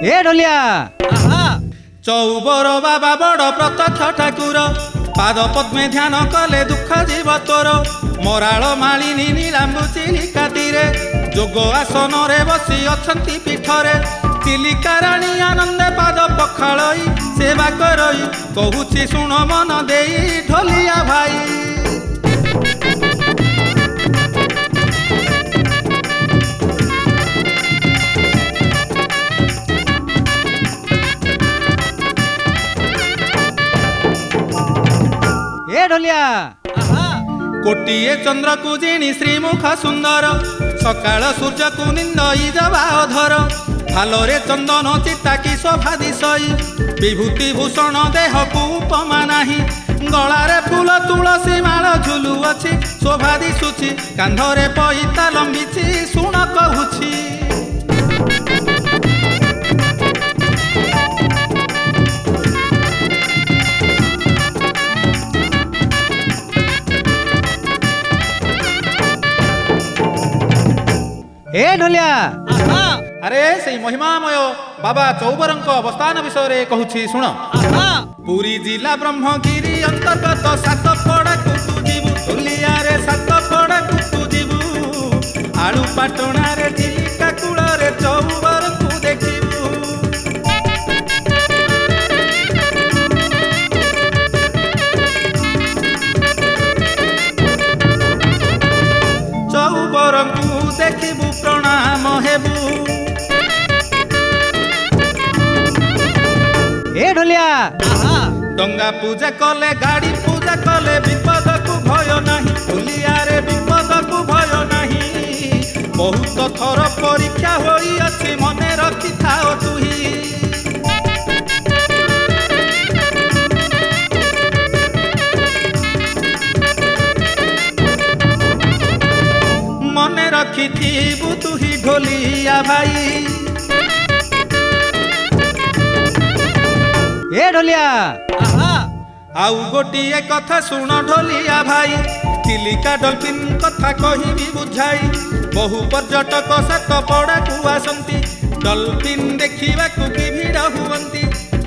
ए ढोलिया चौबर बाबा बड़ प्रत्यक्ष ठाकुर पाद पद्मे ध्यान कले दुख जीव तोर मराल मालिनी नीलांबु चिलिका तीरे जोग आसन रे बसी अछंती पीठरे चिलिका राणी आनंदे पाद पखाड़ई सेवा करई कहूची शुण मन देई ढोलिया भाई। ए ढोलिया कोटिए चंद्र को जिणी श्रीमुख सुंदर सकाळ सूर्य को निंदई जवा अधर भालरे चंदन चिता की शोभा दिशई विभूति भूषण देह को उपमा नाही गलारे फूल तुलसी माल झुलु अछि शोभा दिशुछि कांधरे पइता लंबिछि शुण कहूछि। ए ढोलिया अरे से महिमामय बाबा चौबरंक अवस्थान विषय कहूछि शुण। पुरी जिला ब्रह्मगिरी अंतर्गत सातपड़ा को तू जीवु ढोलिया रे सातपड़ा को तू जीवु आलू पाटणा रे चिलिका कूल रे चौबरंक देखिबु। चौबरंक देखिबु प्रणाम हेबु। ए ढोलिया डंगा पूजा कले गाड़ी पूजा कले विपद को भय नहीं ढोलिया रे विपद को भय नहीं बहुत थर परीक्षा होई अछि मने रखी थाओ तुही। मने रखी थीबु तुही ढोलिया भाई। ए ढोलिया आउ गोटिए कथा शुण ढोलिया भाई चिलिका डल्फिन कथा कहिबी बुझाई बहु पर्यटक सातपड़ा को आसंती डल्फिन देखा कि भिड़ हुअंती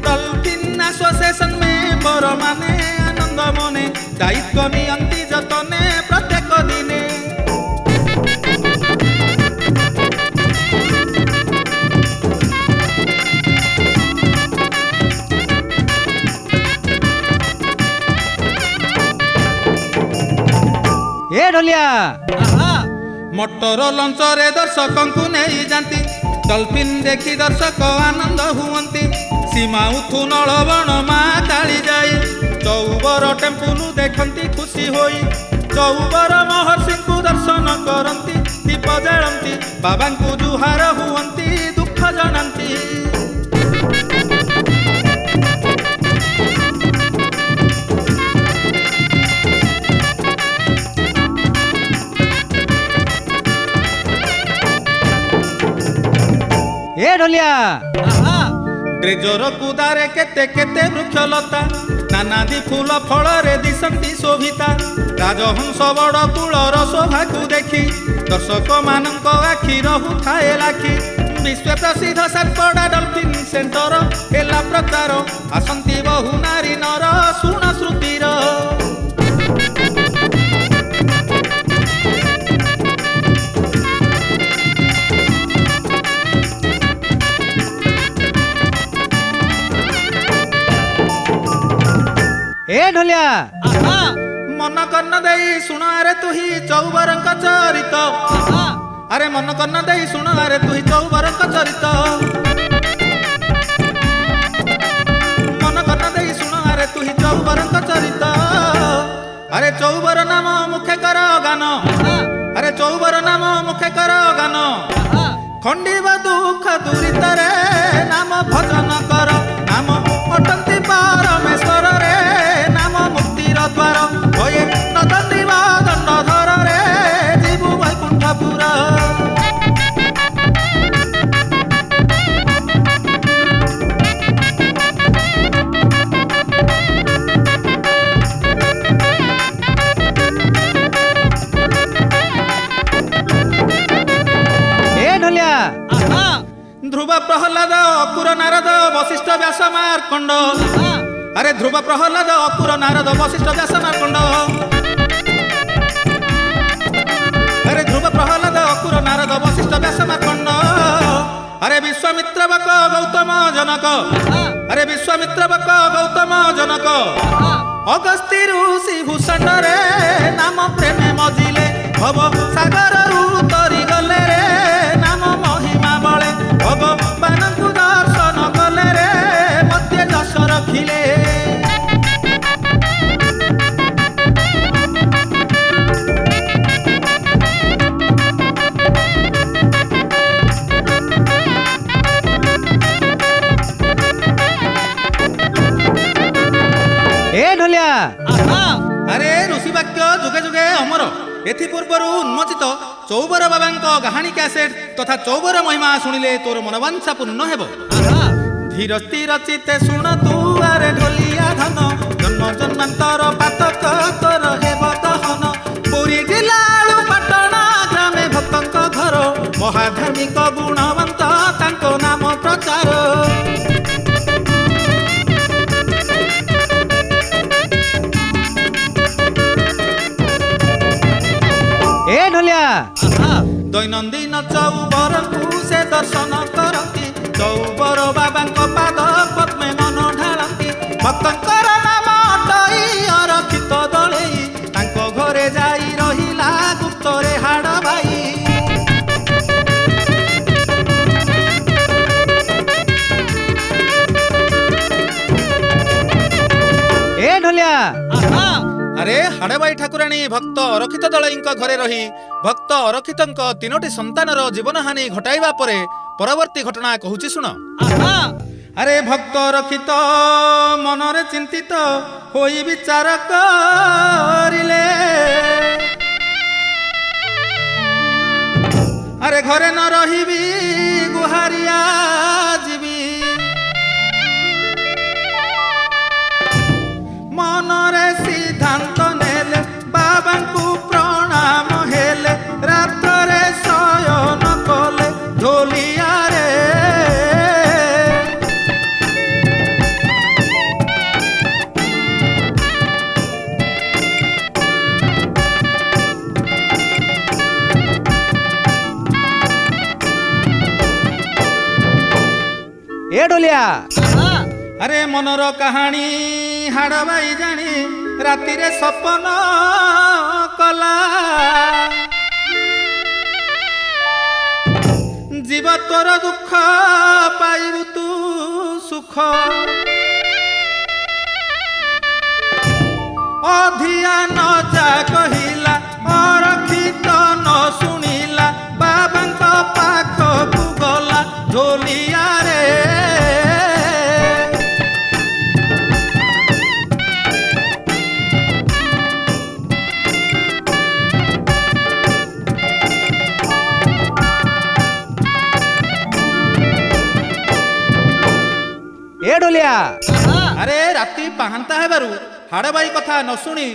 डल्फिन एसोसिएशन मेंबर माने आनंद मने दायित्व नियंती जतने प्रत्येक दिने। ए ढोलिया मोटर लंच रे दर्शक को नहीं जाती डल्फिन देखी दर्शक आनंद हुअंती सीमा उठू नलबण माँ काली जाई चौबर टेम्पुल देखती खुशी होई चौबर महर्षि को दर्शन करती दीप जालती बाबा को जुहार हुअंती दुख जनाती। ए ढोलिया ट्रेजर कुदारे केते केते वृक्षलता नानादी फूल फल रे दिशंती शोभिता राजहंस बड़ कूलर शोभा को देखी दर्शक मानक आखि रहु थाए लाखी विश्व प्रसिद्ध सातपड़ा डल्फिन सेंटर हेला प्रचार आसंती बहु नारी नर शुण श्रुतिर। ए ढोलिया मन कर्ण देई शुण अरे तुही चौबरंक चरित अरे मन कर्ण देई शुण अरे तुही चौबरंक चरित मन कर्ण देई शुण अरे तुही चौबरंक चरित अरे चौबर नाम मुखे कर गान अरे चौबर नाम मुखे कर गान खंडिबा दुख दूरित रे नाम भजन कर नाम अटंती परमेश्वर रे नाम मुक्तिर द्वार होए नदंदिवा दंडधर रे जीवु वैकुंठपुर। ଧ୍ରୁବ ପ୍ରହ୍ଲାଦ ଅକୁର ନାରଦ ବଶିଷ୍ଠ ବ୍ୟାସ ମାର୍କଣ୍ଡ। ଆରେ ଧ୍ରୁବ ପ୍ରହ୍ଲାଦ ଅକୁର ନାରଦ ବଶିଷ୍ଠ ବ୍ୟାସ ମାର୍କଣ୍ଡ। ଆରେ ଧ୍ରୁବ ପ୍ରହ୍ଲାଦ ଅକୁର ନାରଦ ବଶିଷ୍ଠ ବ୍ୟାସ ମାର୍କଣ୍ଡ। ଆରେ ବିଶ୍ୱାମିତ୍ର ବକ ଗୌତମ ଜନକ। ଆରେ ବିଶ୍ୱାମିତ୍ର ବକ ଗୌତମ ଜନକ। ଅଗସ୍ତି ଋଷି ଭୂଷଣ୍ଡରେ ନାମ ପ୍ରେମେ ମଜିଲେ ଭବ ସାଗରରୁ ତରି ଗଲେ ରେ ନାମ ମହିମା ବଳେ ଭଗବାନଙ୍କୁ ଦର୍ଶନ କଲେ ରେ ମତେ ଯଶ ରଖିଲେ। ए ढोलिया ଆରେ ଋଷି ବାକ୍ୟ ଯୁଗେ ଯୁଗେ ଅମର। ଏଥିପୂର୍ବରୁ ଉନ୍ମୋଚିତ ଚୌବର ବାବାଙ୍କ କାହାଣୀ କ୍ୟାସେଟ୍ ତଥା ଚୌବର ମହିମା ଶୁଣିଲେ ତୋର ମନବାଞ୍ଛା ପୂର୍ଣ୍ଣ ହେବ। ଧୀର ସ୍ଥିର ଚିତ୍ତେ ଶୁଣ ତୁ ଆରେ ଢୋଲିଆ ଧନ ଜନ୍ମ ଜନ୍ମାନ୍ତର ପାତକ ତୋର ହେବ ଦହନ। ପୁରୀ ଜିଲ୍ଲା ପାଟଣା ଗ୍ରାମେ ଭକ୍ତଙ୍କ ଘର ମହାଧାର୍ମିକ ଗୁଣବନ୍ତ ତାଙ୍କ ନାମ ପ୍ରଚାର। ए ढोलिया ଦୈନନ୍ଦିନ ଚୌବରଙ୍କୁ ସେ ଦର୍ଶନ କରନ୍ତି। ଚୌବର ବାବାଙ୍କ ପାଦ ପଦ୍ମେ ମନ ଢାଳନ୍ତି। ଭକ୍ତଙ୍କର ନାମ ଅଟଇ ଅରକ୍ଷିତ ଦଳେଇ ତାଙ୍କ ଘରେ ଯାଇ ରହିଲା ଗୁପ୍ତରେ ହାଡ଼ ଭାଇ। ए ढोलिया ଆରେ ହାଡ଼ବାଇ ଠାକୁରାଣୀ ଭକ୍ତ ଅରକ୍ଷିତ ଦଳେଇଙ୍କ ଘରେ ରହି ଭକ୍ତ ଅରକ୍ଷିତଙ୍କ ତିନୋଟି ସନ୍ତାନର ଜୀବନହାନି ଘଟାଇବା ପରେ ପରବର୍ତ୍ତୀ ଘଟଣା କହୁଛି ଶୁଣ। ଆରେ ଭକ୍ତ ଅରକ୍ଷିତ ମନରେ ଚିନ୍ତିତ ହୋଇ ବିଚାର କରିଲେ। ଆରେ ଘରେ ନ ରହିବି ଗୁହାରିଆ ଯିବି। ମନରେ ସିଦ୍ଧାନ୍ତ ନେଲେ ବାବାଙ୍କୁ ପ୍ରଣାମ ହେଲେ। ରାତ୍ରରେ ଶୟନ କଲେ ଢୋଲିଆରେ। ए ढोलिया ଆରେ ମନର କାହାଣୀ ହାଡ଼ବାଇ ଜାଣି ରାତିରେ ସପନ କଲା। ଜୀବ ତୋର ଦୁଃଖ ପାଇବୁ ତୁ ସୁଖ। ଅଧିଆ ନ ଯା କହିଲା ଅରକ୍ଷିତ ନ ଶୁଣିଲା ବାବାଙ୍କ ପାଖକୁ ଗଲା ଢୋଲିଆରେ। ए ढोलिया ଆରେ ରାତି ପାହାନ୍ତା ହେବାରୁ ହାଡ଼ବାଇ କଥା ନ ଶୁଣି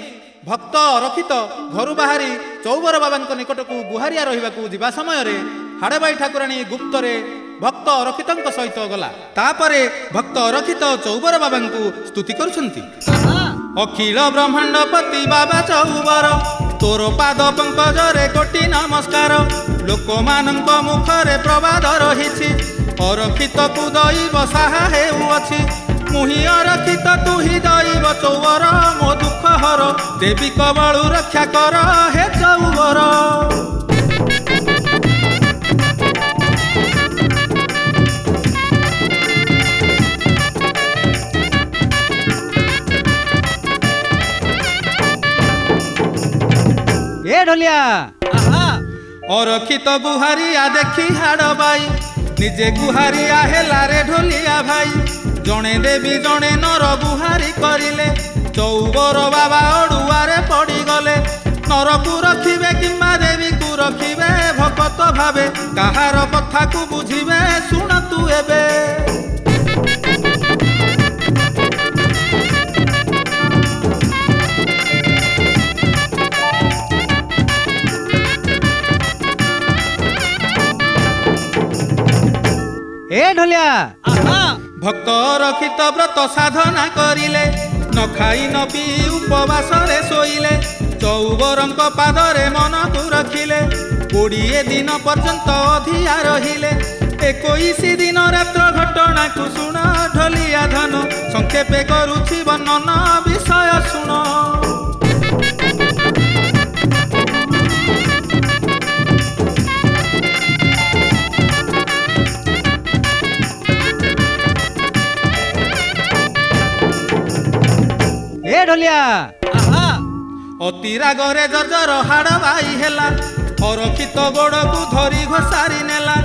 ଭକ୍ତ ଅରକ୍ଷିତ ଘରୁ ବାହାରି ଚୌବର ବାବାଙ୍କ ନିକଟକୁ ଗୁହାରିଆ ରହିବାକୁ ଯିବା ସମୟରେ ହାଡ଼ବାଇ ଠାକୁରାଣୀ ଗୁପ୍ତରେ ଭକ୍ତ ଅରକ୍ଷିତଙ୍କ ସହିତ ଗଲା। ତାପରେ ଭକ୍ତ ଅରକ୍ଷିତ ଚୌବର ବାବାଙ୍କୁ ସ୍ତୁତି କରୁଛନ୍ତି। ଅଖିଳ ବ୍ରହ୍ମାଣ୍ଡପତି ବାବା ଚୌବର ତୋର ପାଦ ପଙ୍କଜରେ କୋଟି ନମସ୍କାର। ଲୋକମାନଙ୍କ ମୁଖରେ ପ୍ରବାଦ ରହିଛି ଅରକ୍ଷିତକୁ ଦଇବ ସାହା ହେଉଅଛି। ମୁହିଁ ଅରକ୍ଷିତ ତୁହି ଦଇବ ଚୌବର ମୋ ଦୁଃଖ ହର। ଦେବୀ କବଳୁ ରକ୍ଷା କର ହେ ଚୌବର। ए ढोलिया ଅରକ୍ଷିତ ଗୁହାରିଆ ଦେଖି ହାଡ଼ବାଇ ନିଜେ ଗୁହାରିଆ ହେଲା ରେ ଢୋଲିଆ ଭାଇ। ଜଣେ ଦେବୀ ଜଣେ ନର ଗୁହାରି କରିଲେ ଚୌବର ବାବା ଅଡୁଆରେ ପଡ଼ିଗଲେ। ନରକୁ ରଖିବେ କିମ୍ବା ଦେବୀକୁ ରଖିବେ ଭକତ ଭାବେ କାହାର କଥାକୁ ବୁଝିବେ ଶୁଣ ତୁ ଏବେ। ए ढोलिया भक्त रक्षित व्रत साधना करिले न खाई न पी उपवासरे शोइले चौबरଙ୍କ पादरे मनକୁ रखिले 20 दिन पर्यंत अधिया रहिले 21 दिन रात्र घटनाକୁ शुण ढोलिया धन संक्षेपे करुछि वर्णन विषय शुण ए ढोलिया अति रागरे जर्जर हाड़ बाई हेला अरक्षित गोड़ को धरी घोषारी नेला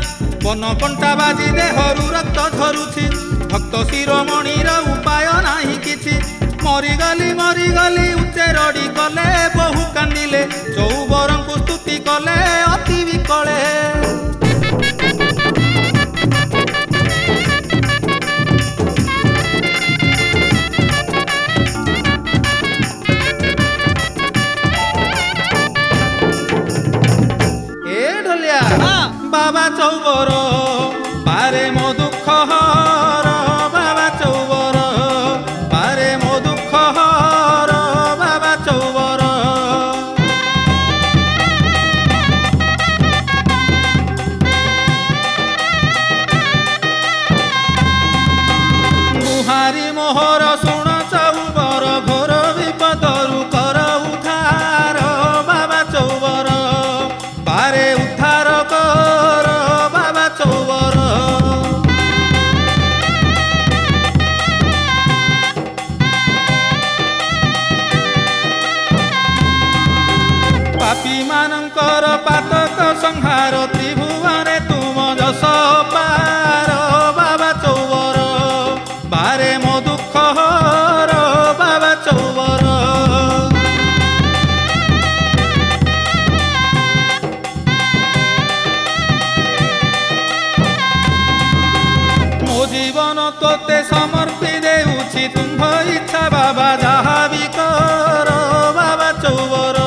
बन कंटा बाजी देहरु रक्त झरुछि भक्त शिरोमणिर उपाय नाही किछि मरिगली उच्चे रड़ी कले बहु कांदिले चौबरଙ୍କୁ स्तुति कले अति विकले बाबा चौबर पारे मो दुख हर बाबा चौबर पारे मो दुख हर बाबा चौबर गुहारी मोहर शुण चौबर घोर विपदरु कर उद्धार बाबा चौबर पारे उद्धार कर बाबा चौबर पापी मानकर पातक संहार त्रिभुवने तुम जस पार बाबा चौबर पारे मो दुख हर बाबा चौबर जीवन तोते समर्पी देउछि तुम्भ इच्छा बाबा जहा भी कर बाबा चौबर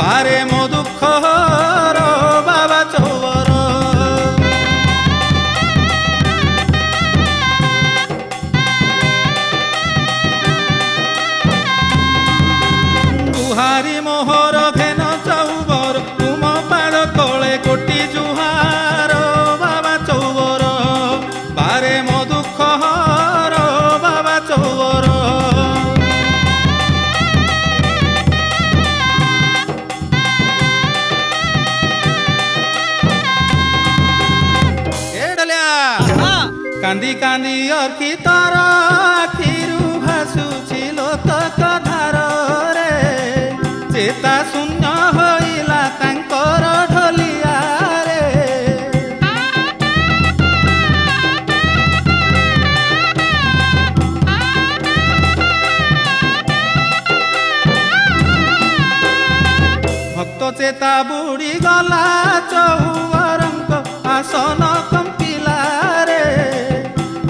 पारे मो दुख हर बाबा चौबर गुहारी मोहर घेन चौबर तुम पाद तले कोटि जुहार बाबा चौबर पारे मो दुख हर बाबा चौबर कांदी कांदी अर्की तार आखिरु भासुछि लोतक धार रे चेता शून्य होइला तांकर ढोलिया रे भक्त चेता बुड़ी गला चौबरଙ୍କ आसन कंपिला रे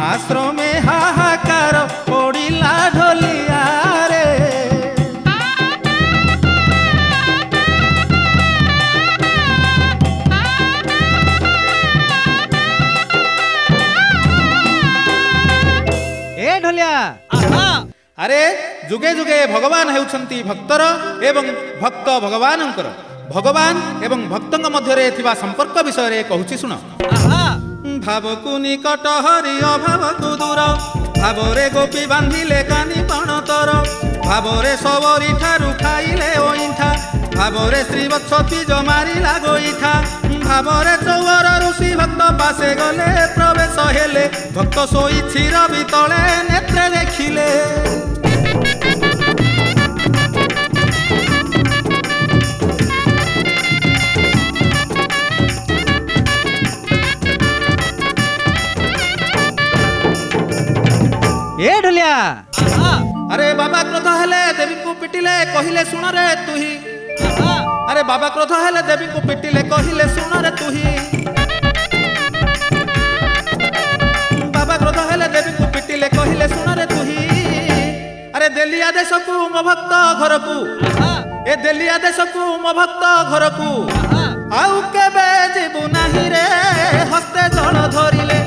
आश्रमे हाहाकार पड़िला ढोलिया रे ए ढोलिया अरे जुगे जुगे भगवान हेउछंती भक्तर एवं भक्त भगवानंकर भगवान एवं भक्तଙ୍କ ମଧ୍ୟରେ ଥିବା संपर्क विषय रे कहूची सुन भावकु निकट हरि अभावकु दूर भावरे गोपी बांधिले कानी पण तर भावरे सबरी ठारू खाइले ओइठा भावरे श्रीवत्स बीज मारिला गोइठा भावरे चौबर ऋषि भक्त पासे गले प्रवेश हेले भक्त सोई क्षीर बितले नेत्रे देखिले ए ढोलिया अरे बाबा क्रोध हेले देवी को पिटिले कहिले सुन रे तुही अरे बाबा क्रोध हेले देवी को पिटिले कहिले सुन रे तुही बाबा क्रोध हेले देवी को पिटिले कहिले सुन रे तुही अरे देली आदेश को मो भक्त घर को ए देली आदेश को मो भक्त घर को आउ केबे जीवु नाही रे हस्ते जल धरिले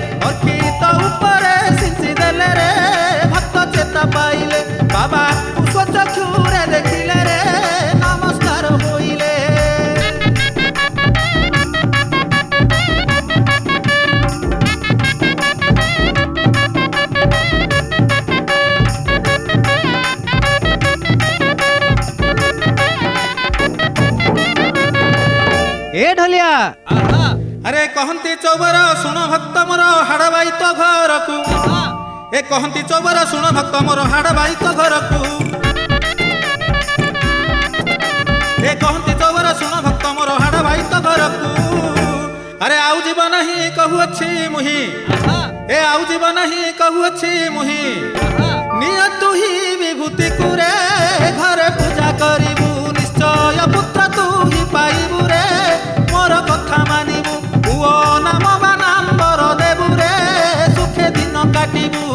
अरे कहती चौबर शुण भक्त मोर हाड़ बाई तो घर को ए कहती चौबर शुण भक्त मोर हाड़ बाई तो घर को ए कहती चौबर शुण भक्त मोर हाड़ बाई तो घर को अरे आउ जीव नहीं कहूअछि मुहि ए आउ जीव नहीं कहूअछि मुहि निय तु ही विभूति कुरे घरे पूजा करिबु निश्चय पुत्र तू ही पाइबु रे मोर कथा मानिबु पुओ नाम बा नाम्बर देबु रे सुखे दिन काटिबु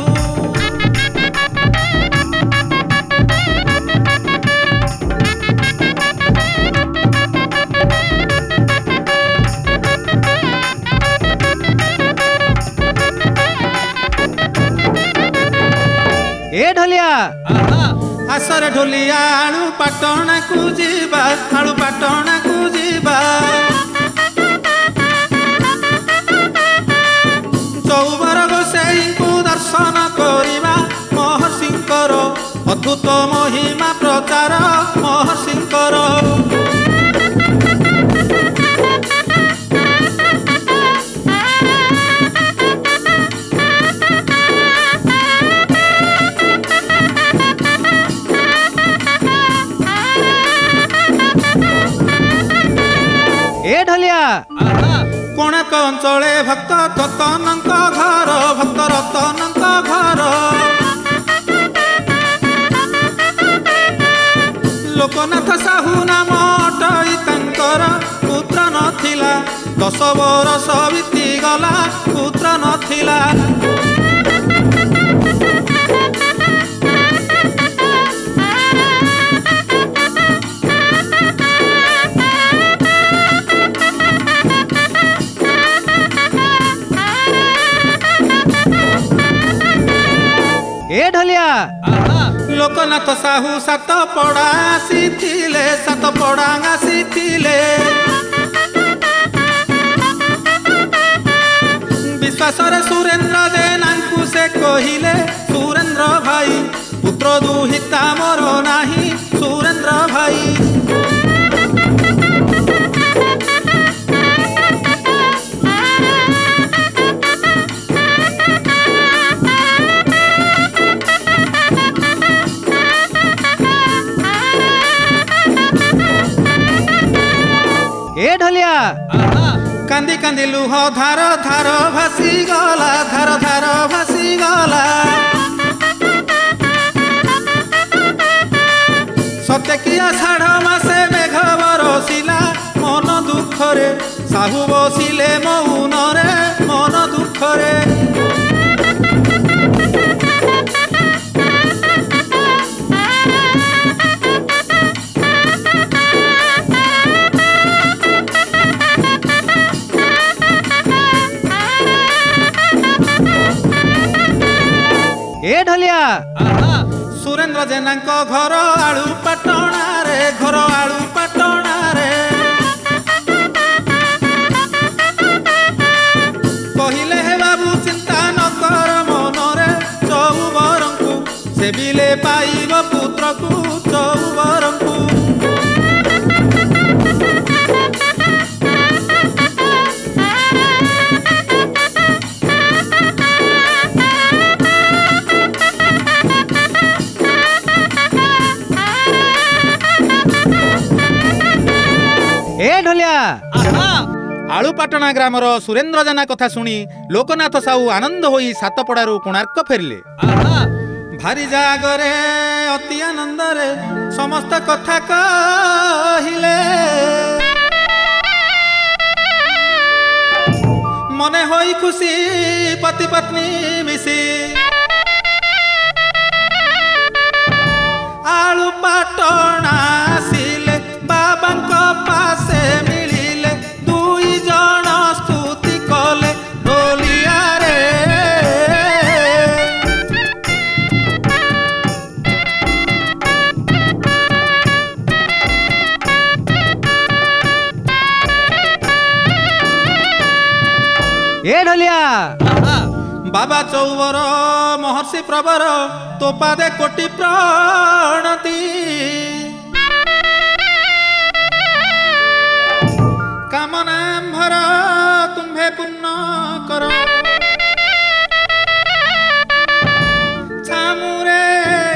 ए ढोलिया आसरे ढोलिया आलू पाटणा को जीवा आलू पाटणा को जीवा चौबर गोसाई को दर्शन करिबा महर्षिंकर अद्भुत महिमा प्रचार महर्षिंकर ए ढोलिया कोणार्क अंचले भक्त रतनक घर भक्त रतनक घर लोकनाथ साहू नाम अटई तांकर पुत्र नथिला 10 बरस बीती गला पुत्र नथिला ए ढोलिया लोकनाथ साहू सात पड़ा आसीथिले सात पड़ा आसीथिले विश्वासरे सुरेंद्र जेनांकु से कहिले सुरेंद्र भाई पुत्र दुहिता मोर नाही सुरेंद्र भाई ए ढोलिया कांदी कांदी लुह धार धार भासी गला धार धार भासी गला सत्य किया षाढ़ मासे मेघ बरसिला मन दुखरे साहू बसिले मौनरे मन दुखरे ए ढोलिया सुरेंद्र जेनांक घर आलू पाटणा रे घर आलू पाटणा रे कहिले हे बाबू चिंता न कर मनरे चौबरंकु सेबिले पाइब पुत्र को चौबरंकु ए ढोलिया आलूपाटणा ग्रामर सुरेंद्र जेना कथा शुणी लोकनाथ साहू आनंद होई सातपड़ारू कोणार्क फेरिले भारी जागरे अति आनंदरे समस्त कथा कहिले मने होई खुशी पति पत्नी मिसी आलूपाटणा आसिले बाबांक पासे मिलिले दुई जण स्तुति कले ढोलिया रे ए ढोलिया बाबा चौबर महर्षि प्रवर तो पादे कोटि प्रणति कामना भर तुम ଆମ୍ଭେ ପୂର୍ଣ୍ଣ କର। ଛାମୁରେ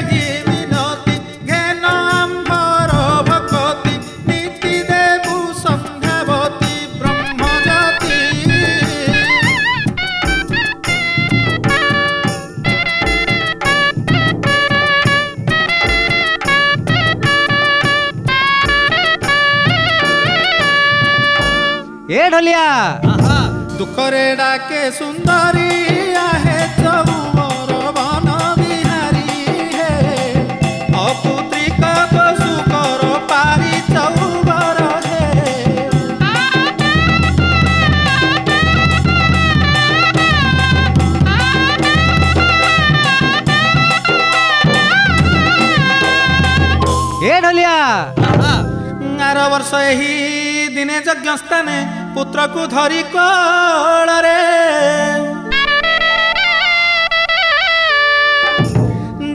ହି ମିନତି ଘେନ ଆମ୍ଭର ଭକତି ନୀତି ଦେବୁ ସନ୍ଧ୍ୟାବତୀ ବ୍ରହ୍ମଜାତି। ए ढोलिया दुखरे डाके सुंदरी आहे चौबर वन बिहारी हे अपुत्रिक पशु कर पारी चौबर हे। ए ढोलिया आर वर्ष एही दिने यज्ञ स्थाने पुत्र को धरी कोଳରେ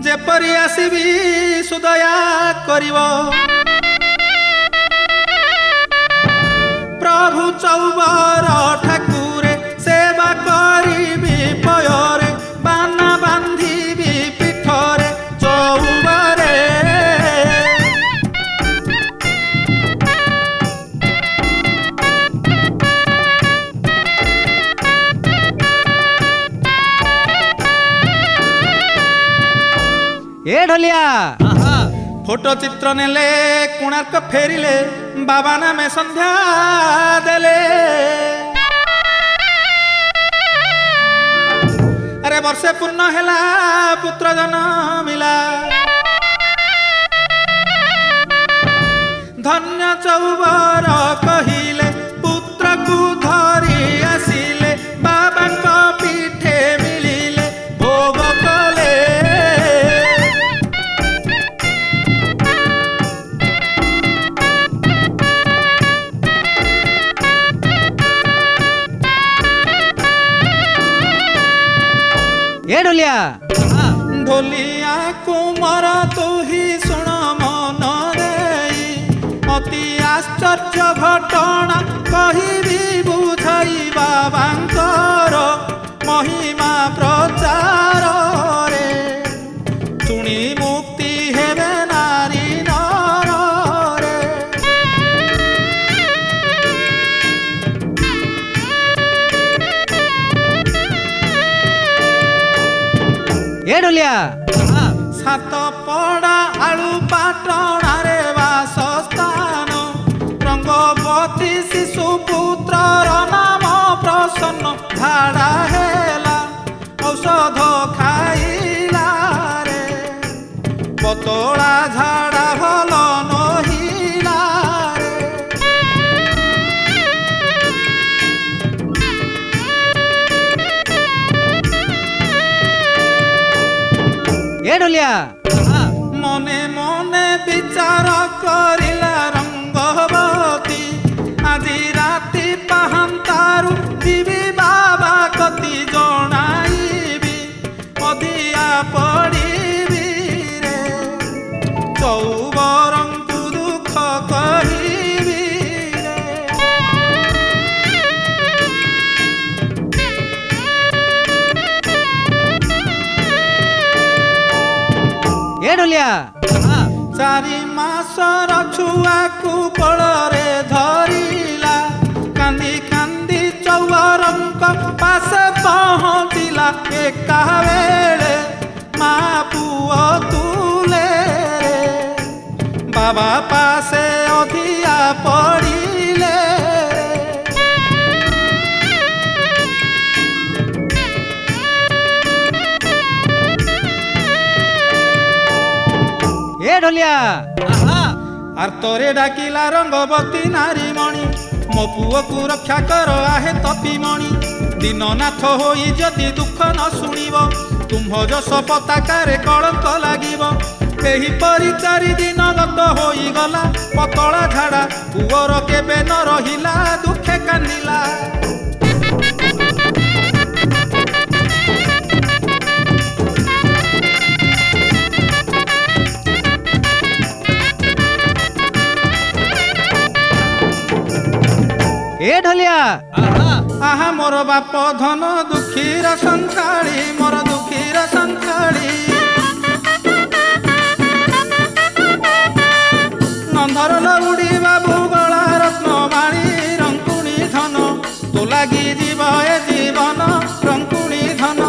जेपरी आसीबी सुदया करिव प्रभु चौबर ठाकुरे सेवा करिबी पୟରେ बाना बांधिबी पीठरे चौबरे। ए ढोलिया फोटो चित्र नेले कोणार्क फेरिले बाबा नामे संध्या देले। अरे वर्षे पूर्ण हेला पुत्र जन्मिला धन्य चौबर कहिले पुत्र को धरी आसिले बाबा को पीठे मिलिले भोग कले। ए ढोलिया ढोलिया कुमार तू ही शुण मन देई अति आश्चर्य घटना कहिबी बुझाई बाबांकर महिमा प्रचार रे शुणी मुक्ति हेबे नारी नर रे। ए ढोलिया सात पड़ा आलू पाटणारे वासस्थान रंगवती शिशु पुत्रर नाम प्रसन्न झाड़ा हेला औषध खाइला रे पतला झाड़ा भल नहिला रे। ए ढोलिया मने मने विचार करिला रंगवती আজি राति पाहांतारु दिबी बाबा कति जणाइबी अधिया पड़िबी रे चौबरंकु दुख कहिबी रे। ए ढोलिया चारि मासर छुआकु कोଳରେ धरिला कांदी कांदी चौबरंक पासे पहुँचिला एका बेले मा पुओ तुले रे बाबा पासे अधिया पड़िले ए ढोलिया आर तोरे डाकिला रंगवती नारीमणि मो पुओ को रक्षा कर आहे तपीमणि दीननाथ होई जदि दुख न शुणिब तुम्ह जस पताकारे कलंक लागिब एहीपरि 4 दिन गत होई गला पतला झाड़ा पुओर केबे न रहिला दुखे कांदिला। ए ढोलिया ଆହା ମୋର ବାପ ଧନ ଦୁଃଖୀର ସଂଖାଳି ମୋର ଦୁଃଖୀର ସଂଖାଳି ନନ୍ଧର ଲଉଡ଼ି ବାବୁ ଗଳା ରତ୍ନମାଳି ରଙ୍କୁଣୀ ଧନ ତୋ ଲାଗି ଯିବ ଏ ଜୀବନ ରଙ୍କୁଣୀ ଧନ।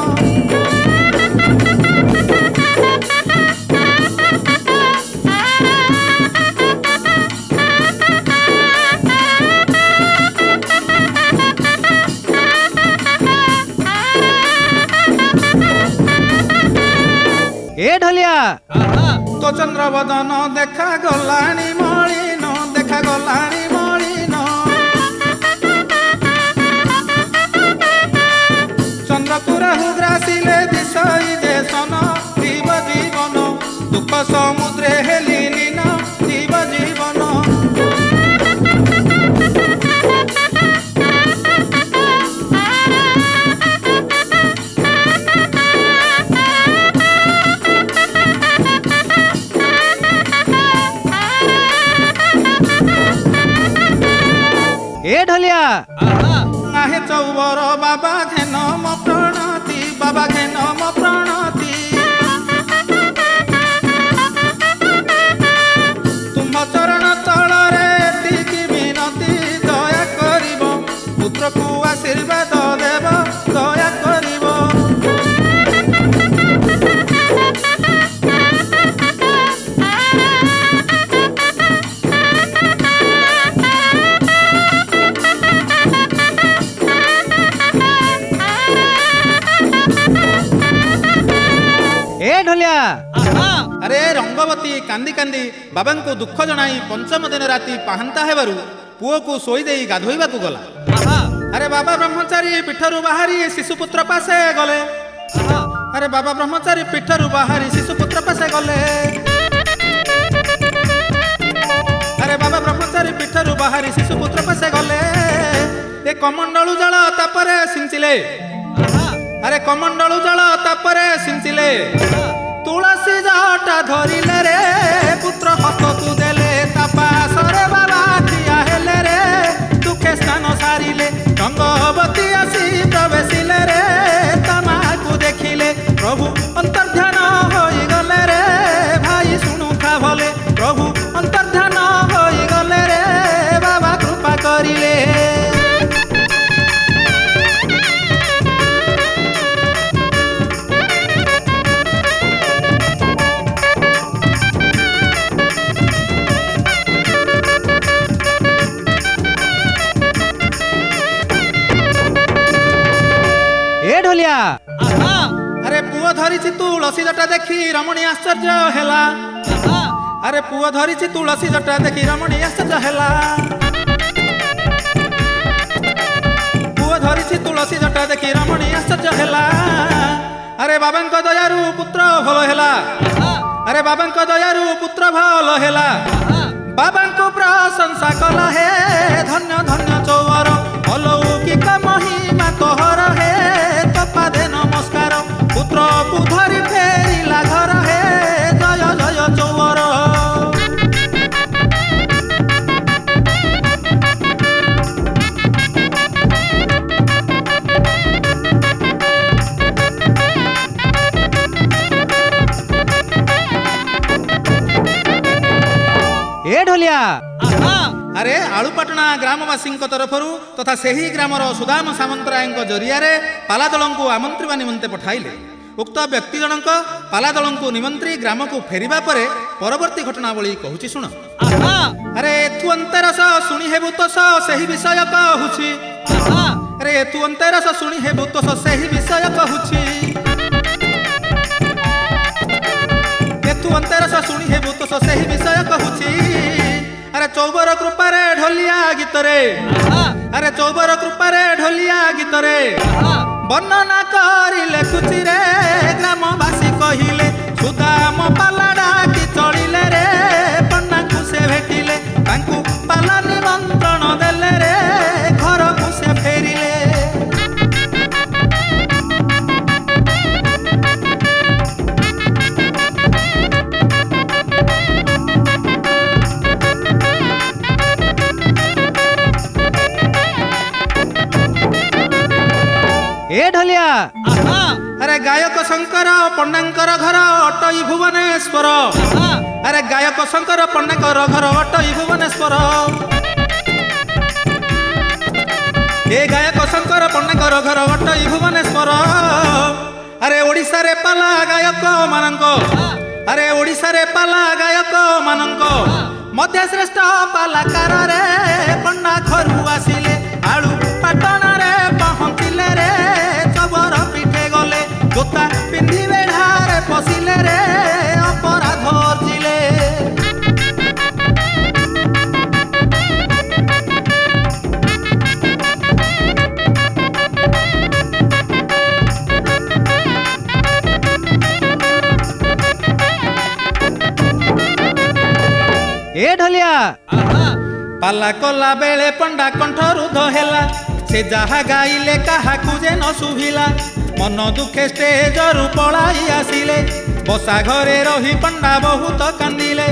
ए ढोलिया तो चंद्र बदन देखा गलाणी मलिन देखा गलाणी मलिन चंद्रपुराहु ग्रासिले दिशई देशन जीव जीवन दुख समुद्रे हेली लीन जीव जीवन। ए ढोलिया नाहे चौबर बाबा घेन म प्रणति बाबा घेन म प्रणति तुम चरण तଳରେ एतिକି ବିନତି ଦୟା କରିବ ପୁତ୍ରକୁ ଆଶୀର୍ବାଦ ଦେବ ଦୟା କରିବ। ए ढोलिया अरे रंगवती कांदी कांदी बाबा को दुख जनाई पंचम दिन राति पाहांता हेबारु पुओ को सोई देई गाधोइबा को गला। अरे बाबा ब्रह्मचारी पीठरु बाहरी शिशुपुत्र पासे गले अरे बाबा ब्रह्मचारी पीठरु बाहरी शिशुपुत्र पासे गले अरे बाबा ब्रह्मचारी पीठरु बाहरी शिशुपुत्र पासे गले ए कमंडलु जल तापरे सिंचिले अरे कमंडलु जल तापरे सिंचिले तुलसी जटा धरिले रे पुत्र हस्तु देले तापासरे बाबा ठिया हेले रे दुखे स्नान सारिले रंगवती आसी प्रवेशिले रे तमाकु देखिले प्रभु अंतर्ध्यान होई गले रे भाई शुणुथा भले प्रभु अंतर्ध्यान होई गले रे बाबा कृपा करिले। ए ढोलिया अरे पुओ धरिछि तुलसी जटा देखी रमणी आश्चर्य हेला अरे पुओ धरिछि तुलसी जटा देखी रमणी आश्चर्य हेला पुओ धरिछि तुलसी जटा देखी रमणी आश्चर्य हेला अरे बाबांको दयारु पुत्र भल हेला अरे बाबांको दयारु पुत्र भल हेला बाबांको प्रशंसा कला हे धन्य धन्य चौवर अलौकिक महिमा तोहर हे तपादे नमस्कार पुत्र को धरी फेरिला घर हे जय जय चौवर। ए ढोलिया अरे आलुपाटना ग्रामवासी तरफरु तथा सेही ग्रामर सुदाम सामंतराय जरिया पालादल को आमंत्रिबा निमंते पठाइले उक्त व्यक्ति जनक पालादल को निमंत्री ग्राम को फेरिबा परे परवर्ती घटनावली कहूची सुन। अरे एथु अंतरस शुणी हेबु तो सही विषय कहूची अरे एथु अंतरस शुणी हेबु तो सही विषय कहूची एथु अंतरस शुणी हेबु तो सही विषय कहूची। अरे चौबर कृपारे ढोलिया गीतरे अरे चौबर कृपारे ढोलिया गीतरे वर्णना करी लेखुची रे ग्रामवासी कहिले सुदाम पाला डाकी चलिले रे पन्ना को से भेटिले तांकु पाला निमंत्रण देले रे घर को से फेरिले। अरे गायक शंकर पंडांकर घर अटई भुवनेश्वर। अरे गायक शंकर पंडांकर घर अटई भुवनेश्वर। ए गायक शंकर पंडांकर घर अटई भुवनेश्वर। अरे ओडिशा रे पाला गायक मानक। अरे ओडिशा रे पाला गायक मानक मध्य श्रेष्ठ पालाकार रे पंडा घरू आसिले आलू पाटण रे पहुँचिले रे चबर पिठे गले जोता पिंधि बेढ़ारे पशिले रे अपराध अर्जिले। ए ढोलिया पाला कला बेले पंडा कंठरुध हेला से जहा गाइले काहाकू जे न सुभिला मन दुखे स्टेजरु पलाई आसिले बसा घरे रही पंडा बहुत कांदिले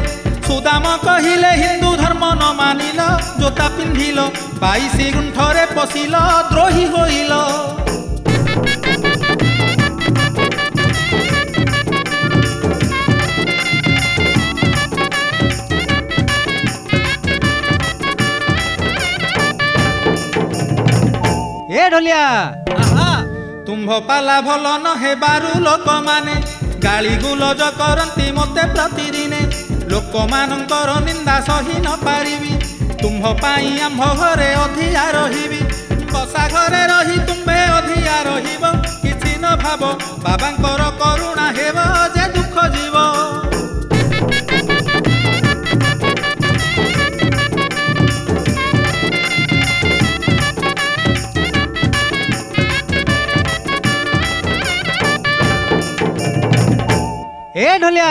सुदाम कहिले हिंदू धर्म न मानिल जोता पिंधिल 22 गुंठरे पशिल द्रोही होइल। ए ढोलिया तुम्भ पाला भल न हेबारु लोक माने गाली गुलज करती मते प्रतिदिने लोक मानकर निंदा सही न पारिबी तुम्भ पाई आम्भ घरे अधिया रहिबी बसा घरे रही तुम्भे अधिया रहिब किछि न भाब बाबांकर करुणा हेब जे दुख जीव। ए ढोलिया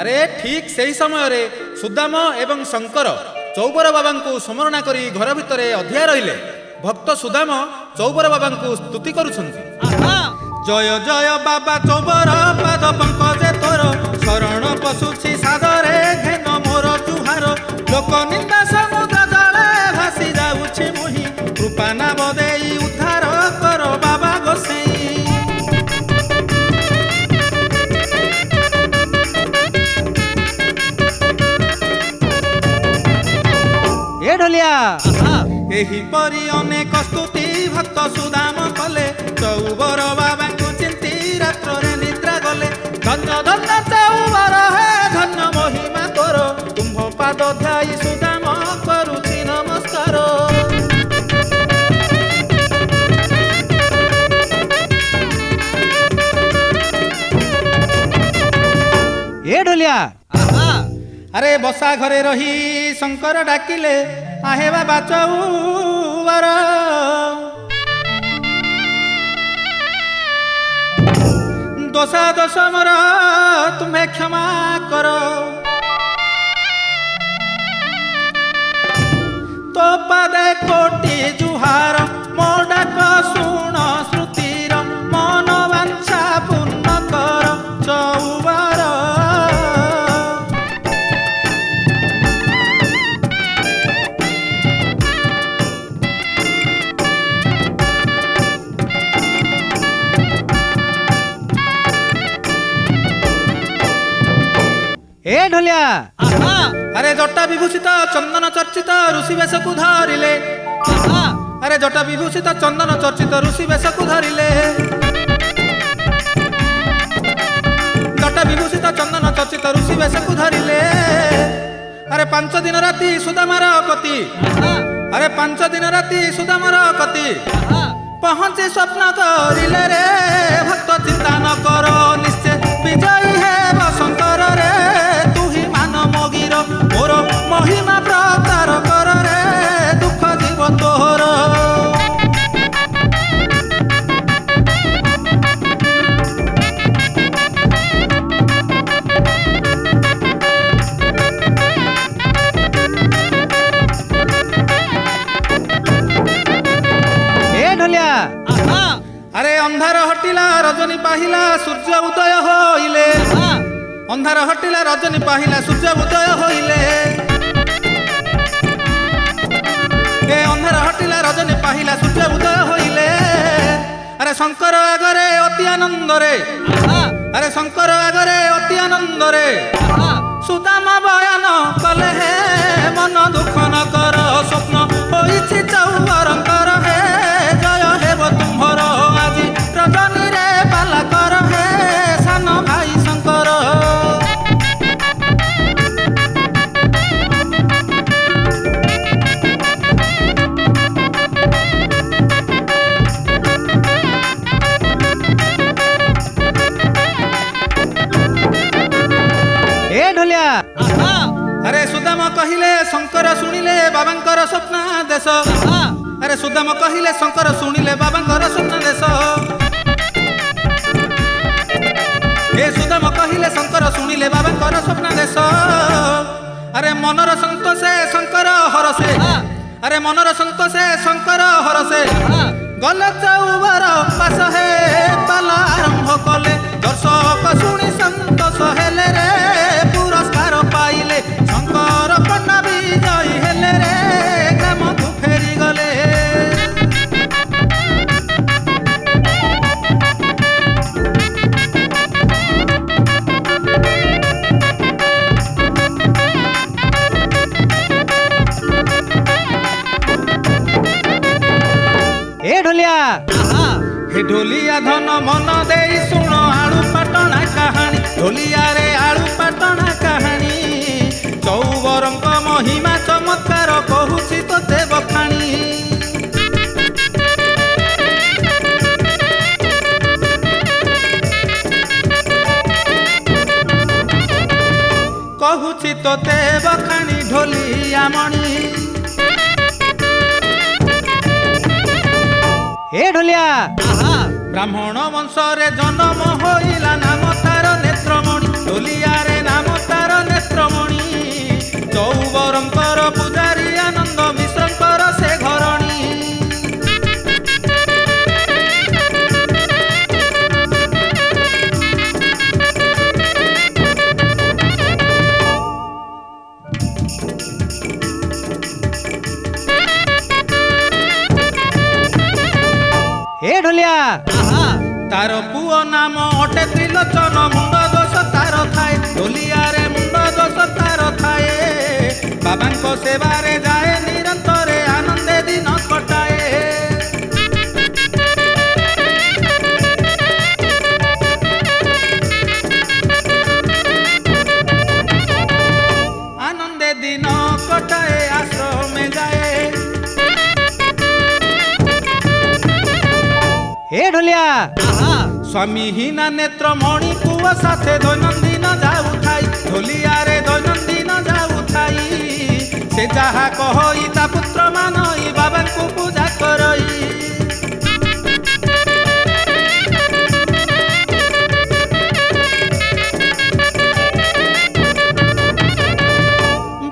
अरे ठीक सही समय रे सुदाम एवं शंकर चौबर बाबा को स्मरण करी घर भितर अधिया रहिले भक्त सुदाम चौबर बाबा को स्तुति करुछन्ति। जय जय बाबा चौबर पाद पंकजे तोर शरण पशुछि सादरे घेन मोर जुहार लोक निंदा समुद्र जले भासी जाउछि मुहि कृपा नाम देई उद्धार कर बाबा गोसाई। ए ढोलिया एही परी अनेक स्तुति भक्त सुदाम कले चौबर बाबा को चिंती रात्र रे निद्रा गले धन्य धन्य चौबर हे धन्य महिमा तोर तुम्भ पाद ध्याई सुदाम करुछि नमस्कार। ए ढोलिया अरे बसा घरे रही शंकर डाकिले आहे बाबा चौबर दोषा दोष मोर तुम्हें क्षमा करो तो पदे कोटि जुहार मो डाक शुण श्रुतिर मन वांछा पूर्ण कर चौबर। ए ढोलिया अरे जटा विभूषित चंदन चर्चित ऋषि वेश को धरिले अरे जटा विभूषित चंदन चर्चित ऋषि वेश को धरिले जटा विभूषित चंदन चर्चित ऋषि वेश को धरिले। अरे 5 दिन राति सुदामार कति अरे 5 दिन राति सुदामार कति पहुँचे स्वप्न करिले रे भक्त चिंता न कर निश्चय विजयी है शंकर रे तू ही मान मोगिर मोर महिमा प्रचार कर रे दुख जीव तोहर। ए ढोलिया अरे अंधार हटिला रजनी पाहिला सूर्य उदय होइले अंधार हटिला रजनी पाहिला सूर्य उदय होइले ए अंधार हटिला रजनी पाहिला सूर्य उदय होइले। अरे আরে শঙ্কর আগরে অতি আনন্দরে আরে শঙ্কর আগরে অতি আনন্দরে সুদাম বয়ান কলে হে মন দুঃখ ন কর স্বপ্ন হইছি চৌবরঙ্কর হে জয় হেব তুম্ভর আজি রজনীরে পালা কর হে সান ভাই শঙ্কর। ए ढोलिया अरे सुदाम कहिले शंकर शुणिले बाबांकर स्वप्नादेश अरे सुदाम कहिले शंकर शुणिले बाबांकर स्वप्नादेश ए सुदाम कहिले शंकर शुणिले बाबांकर स्वप्नादेश अरे मनर संतोषे शंकर हरसे अरे मनर संतोषे शंकर हरसे गल चौबर पास हे पाला आरंभ कले दर्शक शुणी संतोष हेले रे पुरस्कार पाइले शंकर पन्ना विजयी हेले रे ग्राम को फेरी गले। ए ढोलिया हे ढोलिया धन मन दे शुण आलू पाटणा कहानी ढोलिया रे आलू पाटणा कहानी चौबरंक महिमा चमत्कार कहूची तोते बखाणी। कहूची तोते बखाणी ढोलिया मणि ए ढोलिया ब्राह्मण वंशरे जन्म होइला नाम तार नेत्रमणि ढोलिया रे नाम तार नेत्रमणि चौबरंकर पूजारी आनंद मिश्रंकर से घरणी। ए ढोलिया तार पुओ नाम अटे त्रिलोचन मुंड दोष तार थाए ढोलिया रे मुंड दोष तार थाए बाबांको सेवारे जाए निरंतरे आनंदे दिन कटाए। आनंदे दिन कटाए आश्रमे जाए। ए ढोलिया स्वामीहीना नेत्रमणि पुओ साथे दैनंदिन जाउथाई ढोलिया रे दैनंदिन जाउथाई से जाहा कहई ता पुत्र मानई बाबांको पूजा करई।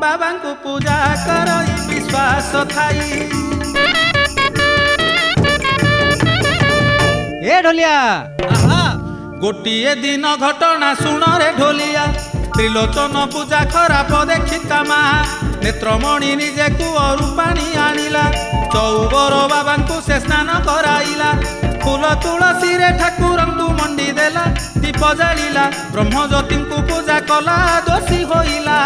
बाबांको पूजा करई विश्वास थाई। ए ढोलिया गोटिए दिन घटना शुण रे ढोलिया त्रिलोचन पूजा खराब देखिता मा नेत्रमणि निजे कुअरु पानी आनिला चौबर बाबांकु से स्नान कराइला फूल तुलसी रे ठाकुरंकु मंडी देला दीप जालिला ब्रह्मज्योतिंकु पूजा कला दोषी होइला।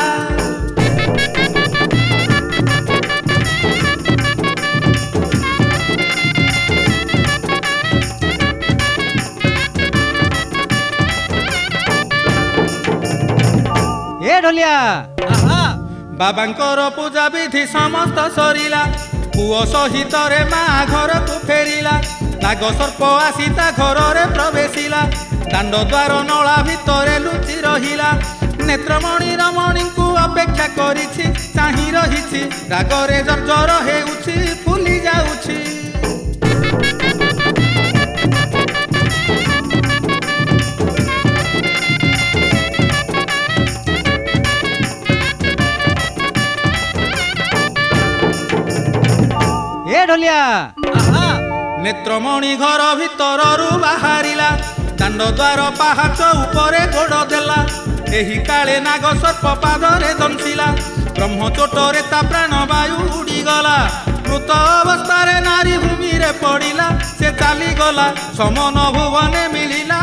ए ढोलिया बाबांकर पूजा विधि समस्त सरिला पुओ सहित रे माँ घर को फेरिला नाग सर्प आसी ता घर रे प्रवेशिला दांड द्वार नला भितरे लुचि रहिला नेत्रमणि रमणि को अपेक्षा करिछि चाहि रहिछि रागरे जर्जर हेउछि फुली जाउछि। ए ढोलिया नेत्रमणि घर भितररू बाहरिला दांड द्वार पाहाच उपरे गोड़ देला एही काले नाग सर्प पादरे दंशिला ब्रह्मचोटरे ता प्राण वायु उड़ीगला मृत अवस्थारे नारी भूमि ପୃଥିବୀରେ ପଡ଼ିଲା ସେ ଚାଲିଗଲା ସମନ ଭୁବନେ ମିଳିଲା